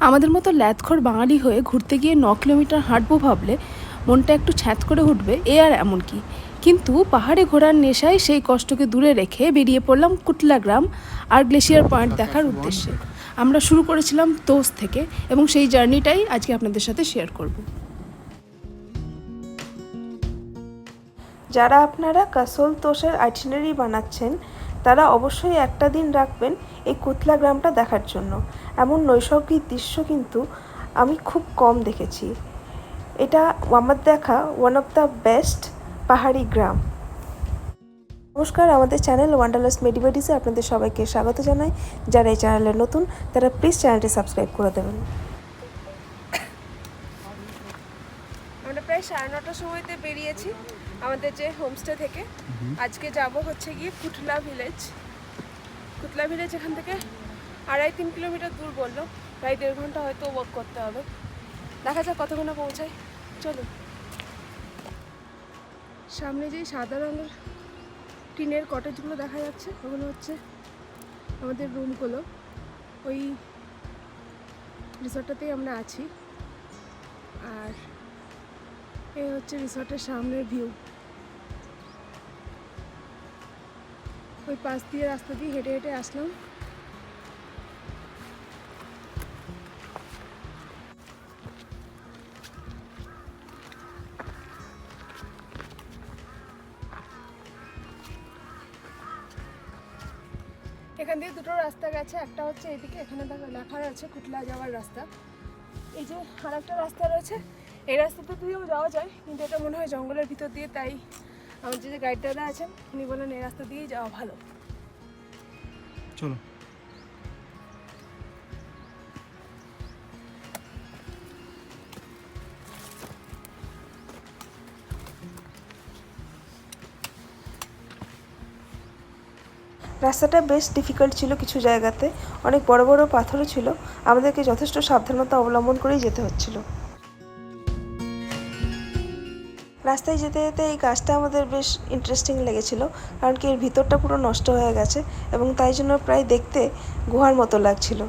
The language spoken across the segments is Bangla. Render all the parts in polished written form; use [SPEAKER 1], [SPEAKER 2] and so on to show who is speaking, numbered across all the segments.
[SPEAKER 1] আমাদের মতো ল্যাদখোর বাঙালি হয়ে ঘুরতে গিয়ে 9 কিলোমিটার হাঁটবো ভাবলে মনটা একটু ছ্যাঁত করে উঠবে, এ আর এমন কি। কিন্তু পাহাড়ে ঘোরার নেশায় সেই কষ্টকে দূরে রেখে বেরিয়ে পড়লাম কুটলা গ্রাম আর গ্লেশিয়ার পয়েন্ট দেখার উদ্দেশ্যে। আমরা শুরু করেছিলাম তোস থেকে এবং সেই জার্নিটাই আজকে আপনাদের সাথে শেয়ার করব। যারা আপনারা কাসোল তোষের আইটিনারি বানাচ্ছেন তারা অবশ্যই একটা দিন রাখবেন এই কুতলা গ্রামটা দেখার জন্য। এমন নৈসর্গিক দৃশ্য কিন্তু আমি খুব কম দেখেছি। এটা আমার দেখা ওয়ান অফ দ্য বেস্ট পাহাড়ি গ্রাম। নমস্কার, আমাদের চ্যানেল ওয়ান্ডারলাস্ট মেডিবাডিসে আপনাদের সবাইকে স্বাগত জানাই। যারা এই চ্যানেলে নতুন তারা প্লিজ চ্যানেলটি সাবস্ক্রাইব করে দেবেন। আমরা প্রায় 9:30টার সময়তে বেরিয়েছি আমাদের যে হোমস্টে থেকে। আজকে যাব হচ্ছে গিয়ে কুটলা ভিলেজ। কুতলা ভিলেজ এখান থেকে 2.5-3 কিলোমিটার দূর বললো, প্রায় 1.5 ঘন্টা হয়তো ওয়াক করতে হবে। দেখা যাক কতক্ষণে পৌঁছাই। চলুন। সামনে যেই সাদা রঙের টিনের কটেজগুলো দেখা যাচ্ছে ওগুলো হচ্ছে আমাদের রুমগুলো। ওই রিসর্টটাতেই আমরা আছি। আর এই হচ্ছে রিসর্টের সামনের ভিউ। ওই পাশ দিয়ে রাস্তা দিয়ে হেঁটে হেঁটে আসলাম। এখান দিয়ে দুটো রাস্তা গেছে, একটা হচ্ছে এদিকে, এখানে লেখা আছে কুটলা যাওয়ার রাস্তা। এই যে আর একটা রাস্তা রয়েছে, এই রাস্তাটা দিয়েও যাওয়া যায়, কিন্তু এটা মনে হয় জঙ্গলের ভিতর দিয়ে। তাই আমার যে গাইড দাদা আছেন উনি বলেন এই রাস্তা দিয়েই যাওয়া ভালো।
[SPEAKER 2] চলো।
[SPEAKER 1] রাস্তাটা বেশ ডিফিকাল্ট ছিল, কিছু জায়গাতে অনেক বড় বড় পাথরও ছিল। আমাদেরকে যথেষ্ট সাবধানতা অবলম্বন করেই যেতে হচ্ছিল। রাস্তায় যেতে যেতে এই গাছটা আমাদের বেশ ইন্টারেস্টিং লেগেছিল, কারণ কি এর ভিতরটা পুরো নষ্ট হয়ে গেছে এবং তাই জন্য প্রায় দেখতে গুহার মতো লাগছিল।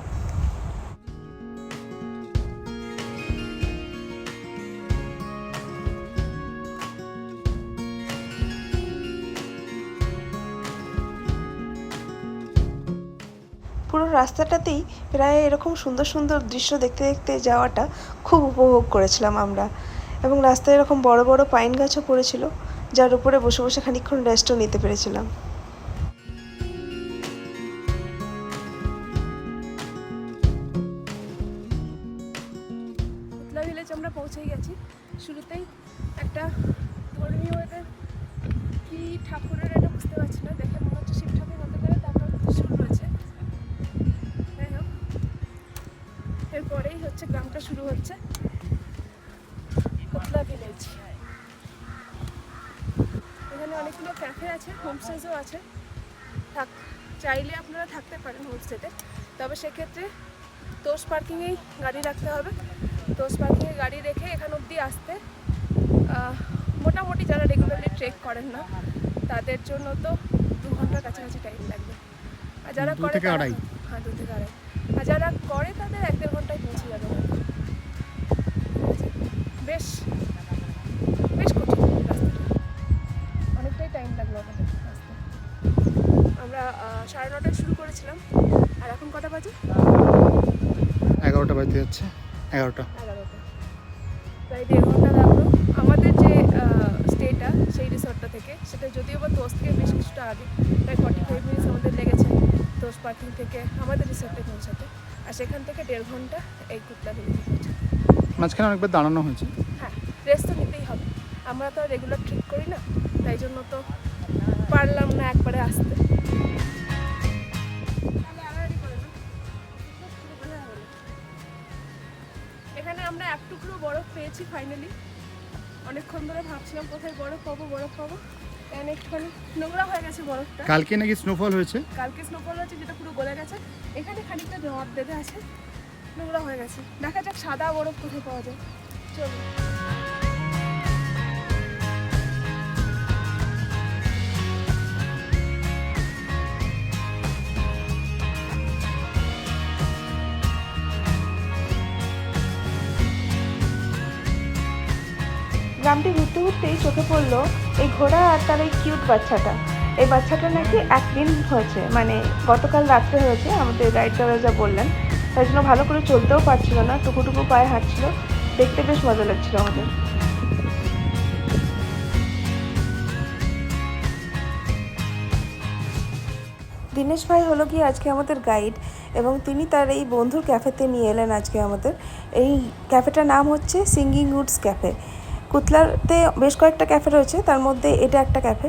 [SPEAKER 1] পুরো রাস্তাটাতেই প্রায় এরকম সুন্দর সুন্দর দৃশ্য দেখতে দেখতে যাওয়াটা খুব উপভোগ করেছিলাম আমরা। এবং রাস্তায় এরকম বড় বড় পাইন গাছও পড়েছিল, যার উপরে বসে বসে খানিকক্ষণ রেস্টও নিতে পেরেছিলাম। কুতলা ভিলেজ আমরা পৌঁছেই গেছি। শুরুতেই একটা ধর্মীয় এদের কি ঠাকুরের এটা বুঝতে পারছি না, দেখে মনে হচ্ছে শিব ঠাকুর হতে পারে। তারপর শুরু রয়েছে, যাই হোক এরপরেই হচ্ছে গ্রামটা শুরু হচ্ছে, কুতলা ভিলেজ। এখানে অনেকগুলো ক্যাফে আছে, হোমস্টেজও আছে। চাইলে আপনারা থাকতে পারেন হোমস্টেতে, তবে সেক্ষেত্রে তোষ পার্কিংয়েই গাড়ি রাখতে হবে। তোষ পার্কিংয়ে গাড়ি রেখে এখান অবধি আসতে মোটামুটি যারা রেগুলারলি ট্রেক করেন না তাদের জন্য তো 2 ঘন্টার কাছাকাছি টাইম লাগবে। আর যারা করে
[SPEAKER 2] 2 থেকে 2.5।
[SPEAKER 1] হ্যাঁ, 2 থেকে 2.5। আর যারা করে তাদের 1-1.5 ঘন্টায় পৌঁছে যাবে। বেশ বেশ কঠিন রাস্তাটা, অনেকটাই টাইম লাগলো আমাদের আসতে। আমরা 9:30টায় শুরু করেছিলাম, আর এখন কটা বাজে?
[SPEAKER 2] 11টা বাজতে যাচ্ছে। 11টা।
[SPEAKER 1] প্রায় 1.5 ঘন্টা লাগলো আমাদের যে স্টেটা সেই রিসর্টটা থেকে। সেটা যদিও বা তোষ থেকে বেশ কিছুটা আগে, প্রায় 45 মিনিটস আমাদের লেগেছে তোষ পার্কিং থেকে আমাদের রিসর্টে পৌঁছাতে। আর সেখান থেকে 1.5 ঘন্টা এই কুতলা ভিলেজে পৌঁছাতে।
[SPEAKER 2] মাঝখানে অনেকবার দাঁড়ানো হয়েছে।
[SPEAKER 1] হ্যাঁ, রেস্ট তো নিতেই হবে, আমরা তো রেগুলার ট্রিপ করি না, তাই জন্য তো পারলাম না একবারে আসতে। এখানে আমরা এক টুকরো বরফ পেয়েছি ফাইনালি। অনেকক্ষণ ধরে ভাবছিলাম কোথায় বরফ পাবো কারণ একটুখানি নোংরা হয়ে গেছে বরফটা।
[SPEAKER 2] কালকে নাকি স্নোফল হয়েছে।
[SPEAKER 1] কালকে স্নোফল হয়েছে, যেটা পুরো গলে গেছে। এখানে খানিকটা জমাট বেঁধে আছে, নোংরা হয়ে গেছে। দেখা যাক সাদা বরফ কোথায় পাওয়া যায়। চলুন। গ্রামটি ঘুরতে ঘুরতেই চোখে পড়লো এই ঘোড়া আর তার এই কিউট বাচ্চাটা। এই বাচ্চাটা নাকি একদিন হয়েছে, মানে গতকাল রাত্রে হয়েছে, আমাদের গাইড দাদা যা বললেন। তাই জন্য ভালো করে চলতেও পারছিল না, টুকুটুকু পায়ে হাঁটছিল। দেখতে বেশ মজা লাগছিল আমাদের। দীনেশ ভাই হলো গিয়ে আজকে আমাদের গাইড, এবং তিনি তার এই বন্ধুর ক্যাফেতে নিয়ে এলেন আজকে আমাদের। এই ক্যাফেটার নাম হচ্ছে সিঙ্গিং উডস ক্যাফে। কুতলাতে বেশ কয়েকটা ক্যাফে রয়েছে, তার মধ্যে এটা একটা ক্যাফে।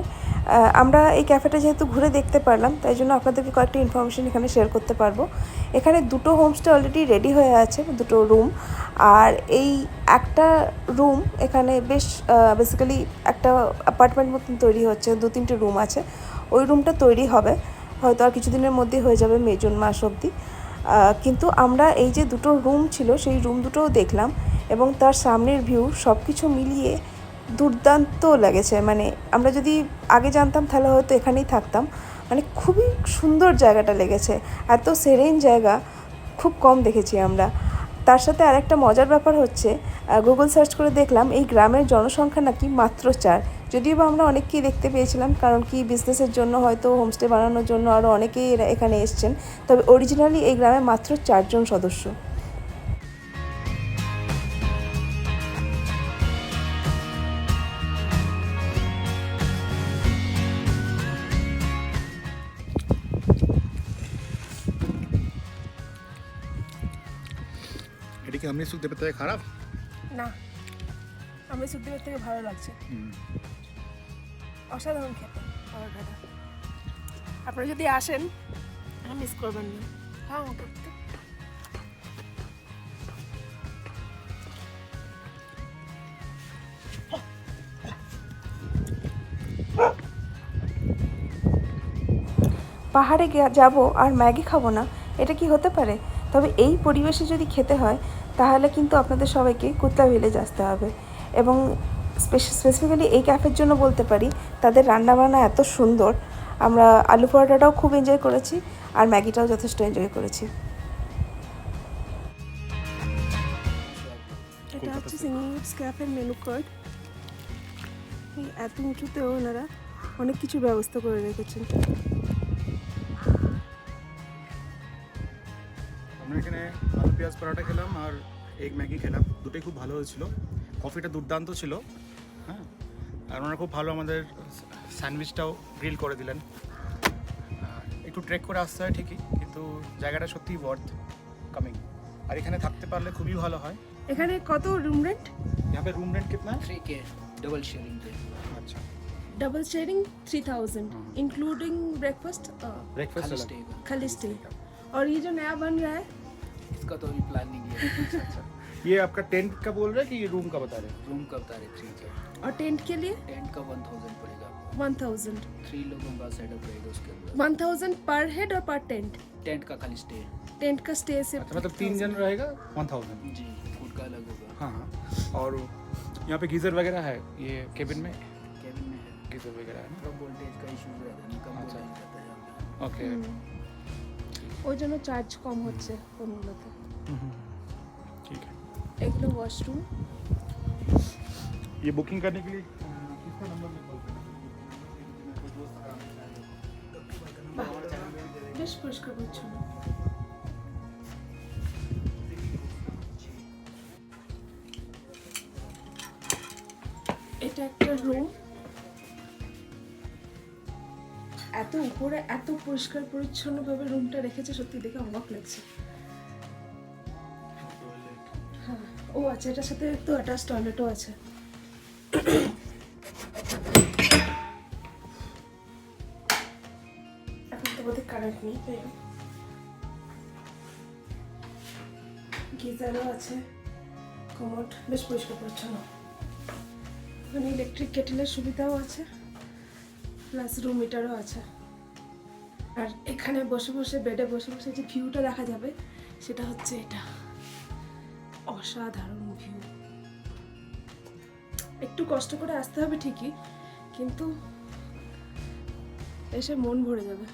[SPEAKER 1] আমরা এই ক্যাফেটা যেহেতু ঘুরে দেখতে পারলাম, তাই জন্য আপনাদেরকে কয়েকটা ইনফরমেশন এখানে শেয়ার করতে পারবো। এখানে দুটো হোমস্টে অলরেডি রেডি হয়ে আছে, দুটো রুম। আর এই একটা রুম এখানে বেশ বেসিক্যালি একটা অ্যাপার্টমেন্ট মতন তৈরি হচ্ছে, 2-3টে রুম আছে। ওই রুমটা তৈরি হবে হয়তো আর কিছুদিনের মধ্যেই হয়ে যাবে, মে জুন মাস অবধি। কিন্তু আমরা এই যে দুটো রুম ছিল সেই রুম দুটোও দেখলাম, এবং তার সামনের ভিউ সব কিছু মিলিয়ে দুর্দান্ত লেগেছে। মানে আমরা যদি আগে জানতাম তাহলে হয়তো এখানেই থাকতাম। মানে খুবই সুন্দর জায়গাটা লেগেছে, এত সেরেন জায়গা খুব কম দেখেছি আমরা। তার সাথে আরেকটা মজার ব্যাপার হচ্ছে, গুগল সার্চ করে দেখলাম এই গ্রামের জনসংখ্যা নাকি মাত্র 4। যদিও বা আমরা অনেককেই দেখতে পেয়েছিলাম, কারণ কি বিজনেসের জন্য হয়তো হোমস্টে বানানোর জন্য আরও অনেকেই এখানে এসছেন, তবে অরিজিনালি এই গ্রামে মাত্র 4 জন সদস্য।
[SPEAKER 2] এটা কি আমনি শুকতে পেতে খারাপ?
[SPEAKER 1] না, আমি সুখদেবের থেকে ভালো লাগছে, অসাধারণ খেতে পরোটাটা। আপনারা যদি আসেন মিস করবেন না। হ্যাঁ, পাহাড়ে যাব আর ম্যাগি খাবো না, এটা কি হতে পারে? তবে এই পরিবেশে যদি খেতে হয় তাহলে কিন্তু আপনাদের সবাইকে কুতলা ভিলেজ আসতে হবে। এবং স্পেসিফিক্যালি এই ক্যাফের জন্য বলতে পারি, তাদের রান্নাবান্না এত সুন্দর। আমরা আলু পরোটাটাও খুব এনজয় করেছি, আর ম্যাগিটাও যথেষ্ট এনজয় করেছি। এটা হচ্ছে সিঙ্গিং উডস ক্যাফের মেনু কার্ড। এই এত উঁচুতেও ওনারা অনেক কিছু ব্যবস্থা করে রেখেছেন।
[SPEAKER 2] আমরা এখানে আলু পেঁয়াজ পরোটা খেলাম আর এগ ম্যাগি খেলাম, দুটোই খুব ভালো হয়েছিল। কফিটা দুর্দান্ত ছিল। হ্যাঁ, আর ওনারা খুব ভালো আমাদের স্যান্ডউইচটাও গ্রিল করে দিলেন। একটু ট্রেক করে আসতে হয় ঠিকই, কিন্তু জায়গাটা সত্যিই ওয়ার্থ কামিং। আর এখানে থাকতে পারলে খুবই ভালো হয়।
[SPEAKER 1] এখানে কত রুম রেন্ট?
[SPEAKER 2] यहाँ पे रूम रेंट कितना है?
[SPEAKER 3] 3K डबल शेयरिंग पे।
[SPEAKER 2] अच्छा,
[SPEAKER 1] double sharing 3000 including breakfast
[SPEAKER 2] breakfast
[SPEAKER 3] खाली
[SPEAKER 2] अलग।
[SPEAKER 3] स्टे का।
[SPEAKER 1] खाली स्टे। और ये जो नया बन रहा है
[SPEAKER 3] इसका तो अभी प्लान नहीं किया।
[SPEAKER 2] अच्छा, ये आपका टेंट का बोल रहे हैं कि ये रूम का बता रहे हैं?
[SPEAKER 3] रूम का बता रहे 3K।
[SPEAKER 1] और टेंट के लिए
[SPEAKER 3] टेंट का 1000 पड़ेगा आपको।
[SPEAKER 1] 1000
[SPEAKER 3] 3 लोगों का सेटअप रहेगा उसके अंदर।
[SPEAKER 1] 1000 पर हेड और पर टेंट?
[SPEAKER 3] टेंट का खाली स्टे।
[SPEAKER 1] टेंट का स्टे से
[SPEAKER 2] अच्छा, मतलब 3 जन रहेगा 1000।
[SPEAKER 3] जी, फूड का अलग होगा।
[SPEAKER 2] हाँ हाँ, और यहाँ पे गीज़र वगैरह है ये केबिन में?
[SPEAKER 3] केबिन में है।
[SPEAKER 2] गीज़र वगैरह है ना?
[SPEAKER 3] कम वोल्टेज का इशू रहता है, कम
[SPEAKER 2] अच्छा।
[SPEAKER 3] वोल्टेज रहता है यहाँ पे।
[SPEAKER 2] ओके।
[SPEAKER 1] ওই জন্য চার্জ কম হচ্ছে কোনগুলোতে।
[SPEAKER 2] ठीक है।
[SPEAKER 1] এগুলো ওয়াশরুম।
[SPEAKER 2] ये बुकिंग करने के लिए किसका नंबर में कॉल करना है?
[SPEAKER 1] বেশ পরিষ্কার পরিচ্ছন্ন। এটা একটা রুম, এত উপরে এত পরিষ্কার পরিচ্ছন্ন ভাবে রুমটা রেখেছে, সত্যি দেখে অবাক লাগছে। হ্যাঁ, ও আচ্ছা, এটার সাথে তো অ্যাটাচ টয়লেটও আছে। এখন তো বোধহয় কারেন্ট নেই, তাই না? গিজারও আছে, কমোড বেশ পরিষ্কার পরিচ্ছন্ন। মানে ইলেকট্রিক কেটেলের সুবিধাও আছে, প্লাস রুম মিটারও আছে। আর এখানে বসে বসে বেডে বসে বসে যে ভিউটা দেখা যাবে সেটা হচ্ছে এটা, অসাধারণ ভিউ। একটু কষ্ট করে আসতে হবে ঠিকই, কিন্তু এসে মন ভরে যাবে।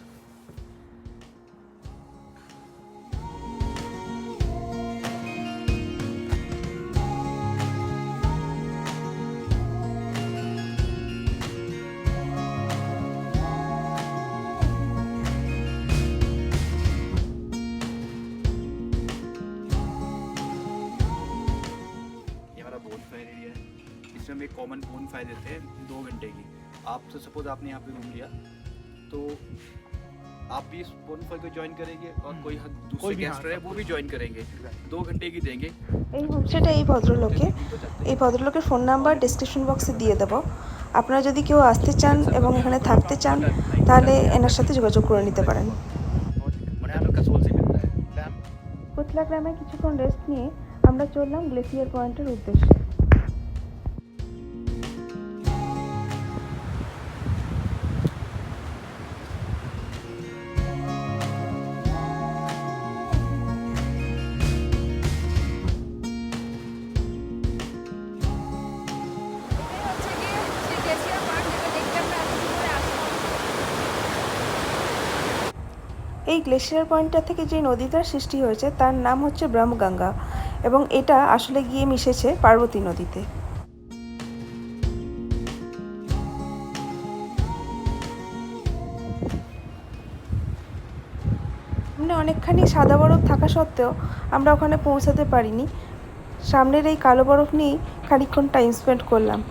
[SPEAKER 3] में हम एक कॉमन बोन फायर देते हैं 2 घंटे की। आप तो सपोज आपने यहाँ पे रूम लिया तो आप भी इस बोन फायर को ज्वाइन करेंगे और कोई दूसरे
[SPEAKER 2] कोई भी,
[SPEAKER 3] गेस्ट
[SPEAKER 2] हाँ,
[SPEAKER 3] रहे वो भी ज्वाइन करेंगे। 2 घंटे की देंगे।
[SPEAKER 1] এই হোমস্টেটা এই ভদ্রলোকের ফোন নাম্বার ডেসক্রিপশন বক্সে দিয়ে দেবো। আপনারা যদি কেউ আসতে চান এবং এখানে থাকতে চান তাহলে এনার সাথে যোগাযোগ করে নিতে পারেন।
[SPEAKER 3] मटन का सोल से मिलता है।
[SPEAKER 1] কুতলা গ্রামে কিছুক্ষণ রেস্ট নিয়ে আমরা চললাম গ্লেসিয়ার পয়েন্টের উদ্দেশ্যে। এই গ্লেশিয়ার পয়েন্টটা থেকে যে নদীটার সৃষ্টি হয়েছে তার নাম হচ্ছে ব্রহ্মগঙ্গা এবং এটা আসলে গিয়ে মিশেছে পার্বতী নদীতে। সামনে অনেকখানি সাদা বরফ থাকা সত্ত্বেও আমরা ওখানে পৌঁছাতে পারিনি। সামনের এই কালো বরফ নিয়েই খানিকক্ষণ টাইম স্পেন্ড করলাম।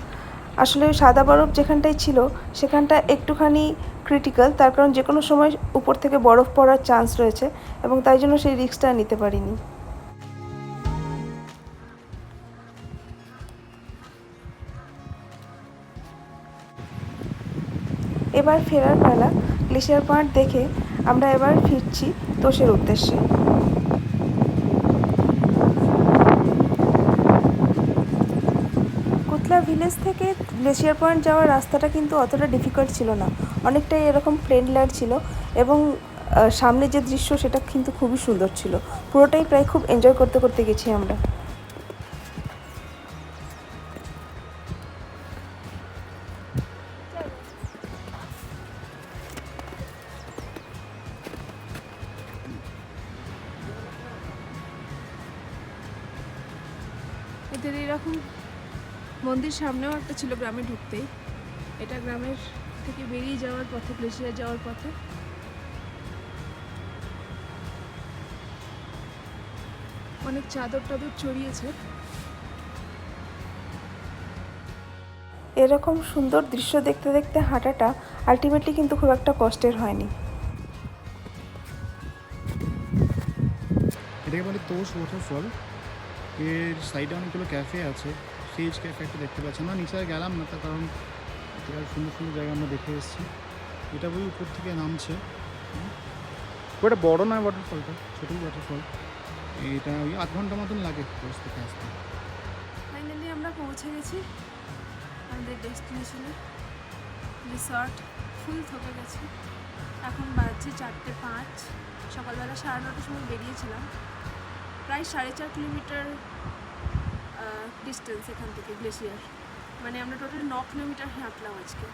[SPEAKER 1] আসলে ওই সাদা বরফ যেখানটায় ছিল সেখানটা একটুখানি ক্রিটিক্যাল, তার কারণ যে কোনো সময় উপর থেকে বরফ পড়ার চান্স রয়েছে এবং তাই জন্য সেই রিস্কটা নিতে পারিনি। এবার ফেরার পালা। গ্লেশিয়ার পয়েন্ট দেখে আমরা এবার ফিরছি তোষের উদ্দেশ্যে। কুতলা ভিলেজ থেকে গ্লেশিয়ার পয়েন্ট যাওয়ার রাস্তাটা কিন্তু অতটা ডিফিকাল্ট ছিল না, অনেকটাই এরকম প্লেন ল্যান্ড ছিল এবং সামনে যে দৃশ্য সেটা কিন্তু খুবই সুন্দর ছিল। পুরোটাই প্রায় খুব এনজয় করতে করতে গেছি আমরা। এদের এরকম মন্দির সামনেও একটা ছিল গ্রামে ঢুকতেই। এটা গ্রামের থেকে বেরিয়ে যাওয়ার পথে, গ্লেশিয়ার যাওয়ার পথে। অনেক চাদর টাদর ছড়িয়েছে। এরকম সুন্দর দৃশ্য দেখতে দেখতে হাঁটাটা আলটিমেটলি কিন্তু খুব একটা কষ্টের হয়নি।
[SPEAKER 2] এটাকে বলে তোষ ওয়াটারফল। এর সাইডে অনেকগুলো ক্যাফে আছে, সেজ ক্যাফে একটা দেখতে পাচ্ছি। আমরা নিচে আর গেলাম না, তার কারণ এটা সুন্দর সুন্দর জায়গা আমরা দেখে এসেছি। এটা বই উপর থেকে নামছে, ওটা বড় নয় ওয়াটারফলটা, ছোটোই ওয়াটারফল। এটা ওই 8 ঘন্টা মতন লাগে তোষ থেকে আসতে।
[SPEAKER 1] ফাইনালি আমরা পৌঁছে গেছি আমাদের ডেস্টিনেশনে। রিসর্ট ফুল থকে গেছে। এখন বাজছে 4:05। সকালবেলা 9:30টার সময় বেরিয়েছিলাম। প্রায় 4.5 কিলোমিটার ডিস্টেন্স এখান থেকে গ্লেশিয়ার, মানে আমরা টোটাল 9 কিলোমিটার হাঁটলাম আজকে।